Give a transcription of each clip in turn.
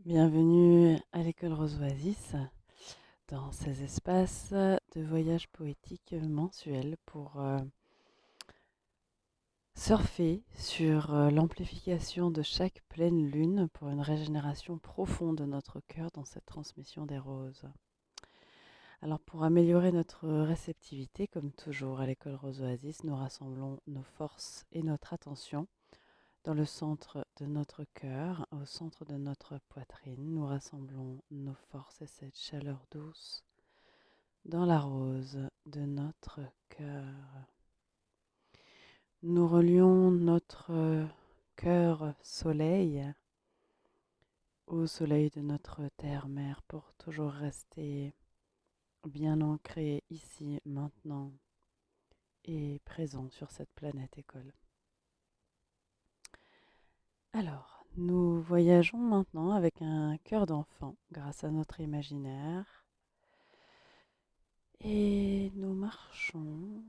Bienvenue à l'école Rose Oasis, dans ces espaces de voyage poétique mensuel pour surfer sur l'amplification de chaque pleine lune pour une régénération profonde de notre cœur dans cette transmission des roses. Alors pour améliorer notre réceptivité, comme toujours à l'école Rose Oasis, nous rassemblons nos forces et notre attention dans le centre de notre cœur, au centre de notre poitrine. Nous rassemblons nos forces et cette chaleur douce dans la rose de notre cœur. Nous relions notre cœur soleil au soleil de notre terre-mère pour toujours rester bien ancré ici, maintenant et présent sur cette planète école. Alors, nous voyageons maintenant avec un cœur d'enfant grâce à notre imaginaire et nous marchons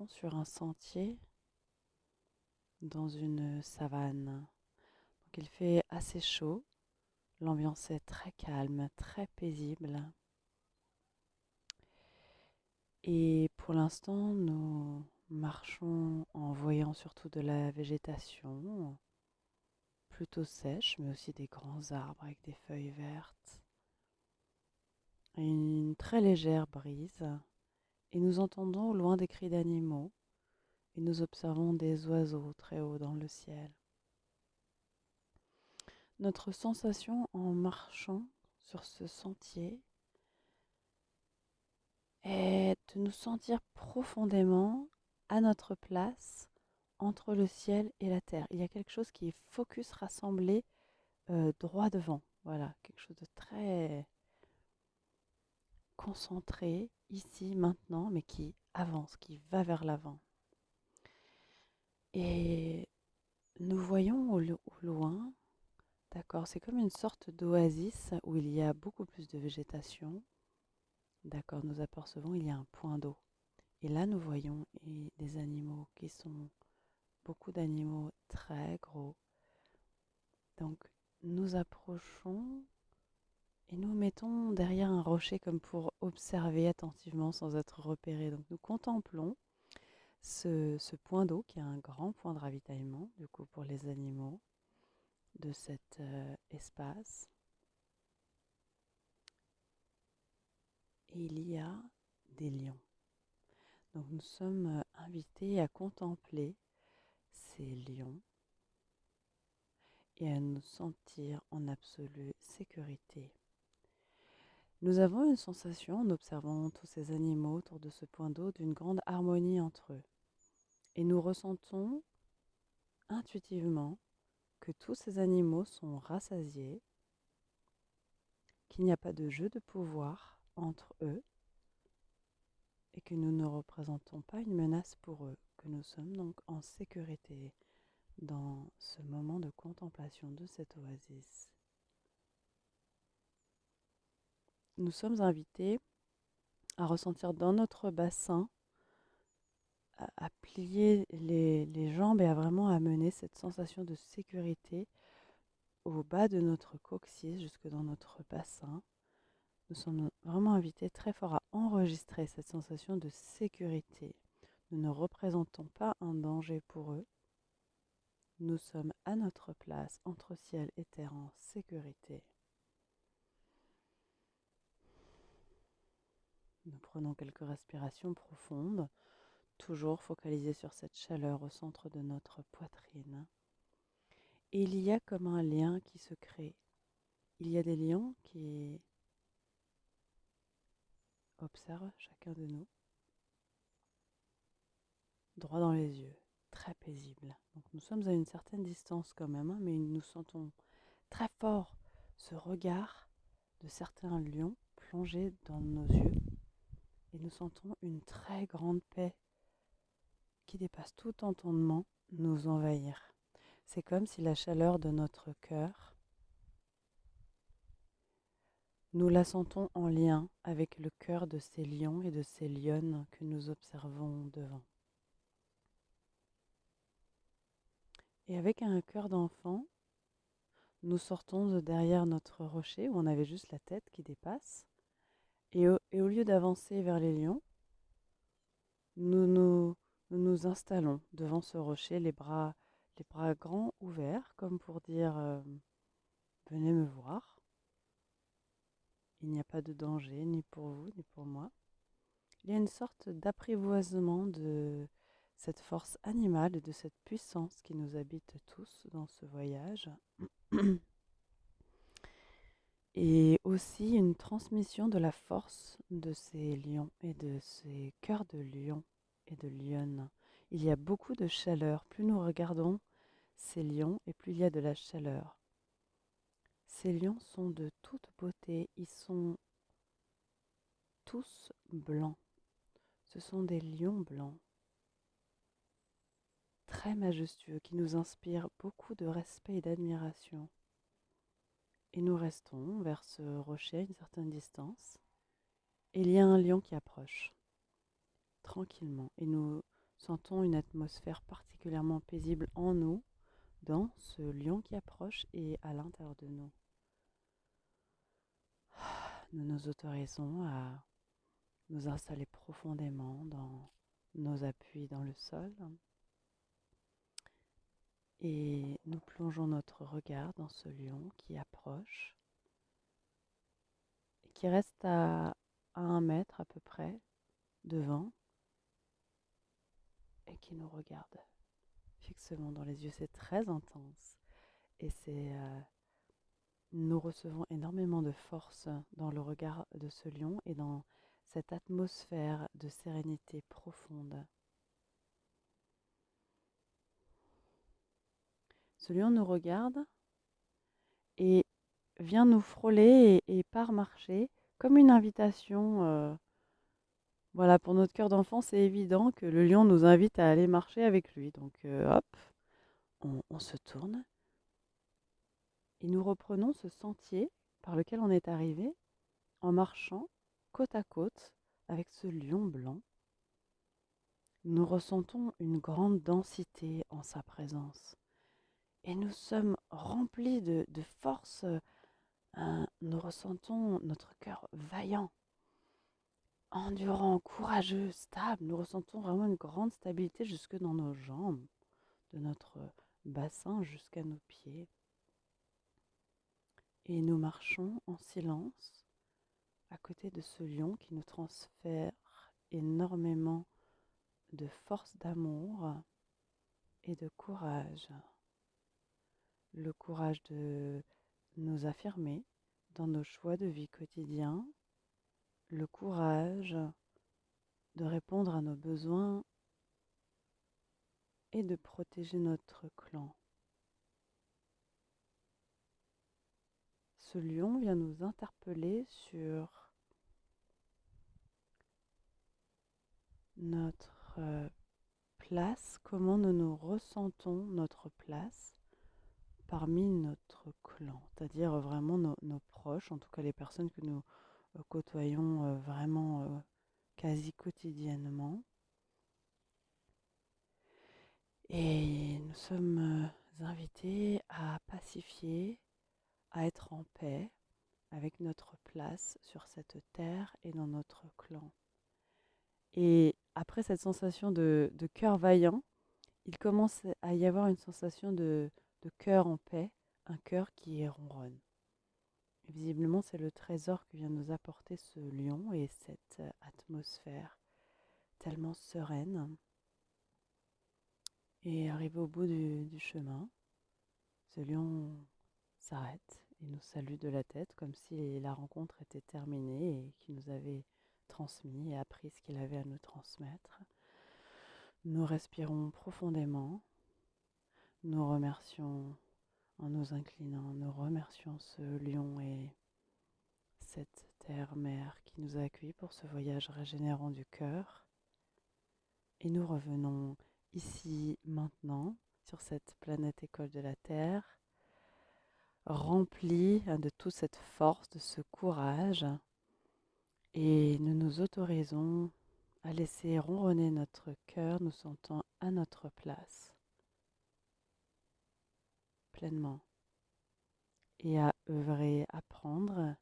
sur un sentier dans une savane. Donc il fait assez chaud, l'ambiance est très calme, très paisible. Et pour l'instant, nous marchons en voyant surtout de la végétation, plutôt sèche, mais aussi des grands arbres avec des feuilles vertes. Et une très légère brise. Et nous entendons au loin des cris d'animaux. Et nous observons des oiseaux très haut dans le ciel. Notre sensation en marchant sur ce sentier est de nous sentir profondément à notre place entre le ciel et la terre. Il y a quelque chose qui est focus, rassemblé, droit devant. Voilà, quelque chose de très concentré, ici, maintenant, mais qui avance, qui va vers l'avant. Et nous voyons au loin, d'accord, c'est comme une sorte d'oasis où il y a beaucoup plus de végétation. D'accord, nous apercevons, il y a un point d'eau. Et là, nous voyons des animaux qui sont beaucoup d'animaux très gros. Donc, nous approchons et nous mettons derrière un rocher comme pour observer attentivement sans être repérés. Donc, nous contemplons ce point d'eau qui est un grand point de ravitaillement, du coup, pour les animaux de cet espace. Et il y a des lions. Donc, nous sommes invités à contempler ces lions et à nous sentir en absolue sécurité. Nous avons une sensation, en observant tous ces animaux autour de ce point d'eau, d'une grande harmonie entre eux. Et nous ressentons intuitivement que tous ces animaux sont rassasiés, qu'il n'y a pas de jeu de pouvoir entre eux et que nous ne représentons pas une menace pour eux, que nous sommes donc en sécurité dans ce moment de contemplation de cette oasis. Nous sommes invités à ressentir dans notre bassin, à plier les jambes et à vraiment amener cette sensation de sécurité au bas de notre coccyx jusque dans notre bassin. Nous sommes vraiment invités très fort à enregistrer cette sensation de sécurité. Nous ne représentons pas un danger pour eux. Nous sommes à notre place entre ciel et terre en sécurité. Nous prenons quelques respirations profondes, toujours focalisées sur cette chaleur au centre de notre poitrine. Et il y a comme un lien qui se crée. Il y a des lions qui observent chacun de nous, droit dans les yeux, très paisible. Donc nous sommes à une certaine distance quand même, hein, mais nous sentons très fort ce regard de certains lions plongés dans nos yeux. Et nous sentons une très grande paix qui dépasse tout entendement nous envahir. C'est comme si la chaleur de notre cœur, nous la sentons en lien avec le cœur de ces lions et de ces lionnes que nous observons devant. Et avec un cœur d'enfant, nous sortons de derrière notre rocher où on avait juste la tête qui dépasse. Et au lieu d'avancer vers les lions, nous nous, nous nous installons devant ce rocher, les bras grands ouverts, comme pour dire venez me voir. Il n'y a pas de danger, ni pour vous, ni pour moi. Il y a une sorte d'apprivoisement de cette force animale et de cette puissance qui nous habite tous dans ce voyage. Et aussi une transmission de la force de ces lions et de ces cœurs de lions et de lionnes. Il y a beaucoup de chaleur. Plus nous regardons ces lions et plus il y a de la chaleur. Ces lions sont de toute beauté. Ils sont tous blancs. Ce sont des lions blancs, très majestueux, qui nous inspirent beaucoup de respect et d'admiration. Et nous restons vers ce rocher à une certaine distance. Et il y a un lion qui approche, tranquillement. Et nous sentons une atmosphère particulièrement paisible en nous, dans ce lion qui approche et à l'intérieur de nous. Nous nous autorisons à nous installer profondément dans nos appuis dans le sol et nous plongeons notre regard dans ce lion qui approche et qui reste à 1 mètre à peu près devant et qui nous regarde fixement dans les yeux. C'est très intense et nous recevons énormément de force dans le regard de ce lion et dans cette atmosphère de sérénité profonde. Ce lion nous regarde et vient nous frôler et part marcher comme une invitation. Voilà, pour notre cœur d'enfant, c'est évident que le lion nous invite à aller marcher avec lui. Donc hop, on se tourne et nous reprenons ce sentier par lequel on est arrivé en marchant côte à côte avec ce lion blanc. Nous ressentons une grande densité en sa présence et nous sommes remplis de force. Nous ressentons notre cœur vaillant, endurant, courageux, stable. Nous ressentons vraiment une grande stabilité jusque dans nos jambes, de notre bassin jusqu'à nos pieds. Et nous marchons en silence à côté de ce lion qui nous transfère énormément de force d'amour et de courage. Le courage de nous affirmer dans nos choix de vie quotidiens, le courage de répondre à nos besoins et de protéger notre clan. Ce lion vient nous interpeller sur notre place, comment nous ressentons notre place parmi notre clan, c'est-à-dire vraiment nos proches, en tout cas les personnes que nous côtoyons vraiment quasi quotidiennement. Et nous sommes invités à pacifier, à être en paix avec notre place sur cette terre et dans notre clan. Et après cette sensation de cœur vaillant, il commence à y avoir une sensation de cœur en paix, un cœur qui ronronne. Et visiblement, c'est le trésor que vient nous apporter ce lion et cette atmosphère tellement sereine. Et arrivé au bout du chemin, ce lion s'arrête et nous salue de la tête comme si la rencontre était terminée et qu'il nous avait transmis et appris ce qu'il avait à nous transmettre. Nous respirons profondément, nous remercions en nous inclinant, nous remercions ce lion et cette terre-mère qui nous a accueillis pour ce voyage régénérant du cœur. Et nous revenons ici maintenant sur cette planète école de la Terre, remplie de toute cette force, de ce courage. Et nous nous autorisons à laisser ronronner notre cœur, nous sentant à notre place, pleinement, et à œuvrer, à prendre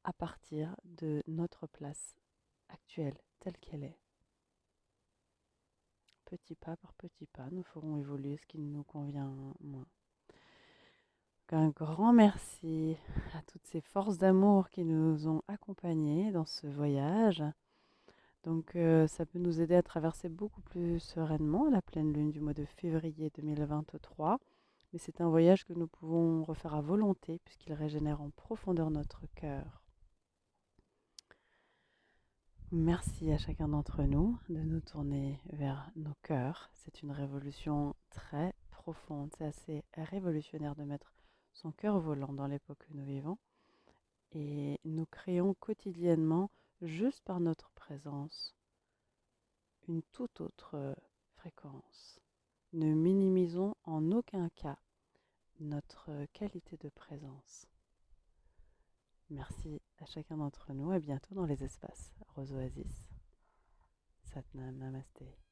à partir de notre place actuelle telle qu'elle est. Petit pas par petit pas, nous ferons évoluer ce qui nous convient moins. Un grand merci à toutes ces forces d'amour qui nous ont accompagnés dans ce voyage. Donc ça peut nous aider à traverser beaucoup plus sereinement la pleine lune du mois de février 2023. Mais c'est un voyage que nous pouvons refaire à volonté puisqu'il régénère en profondeur notre cœur. Merci à chacun d'entre nous de nous tourner vers nos cœurs. C'est une révolution très profonde. C'est assez révolutionnaire de mettre son cœur au volant dans l'époque que nous vivons. Et nous créons quotidiennement, juste par notre présence, une toute autre fréquence. Ne minimisons en aucun cas notre qualité de présence. Merci à chacun d'entre nous. À bientôt dans les espaces Rose Oasis. Satnam Namasté.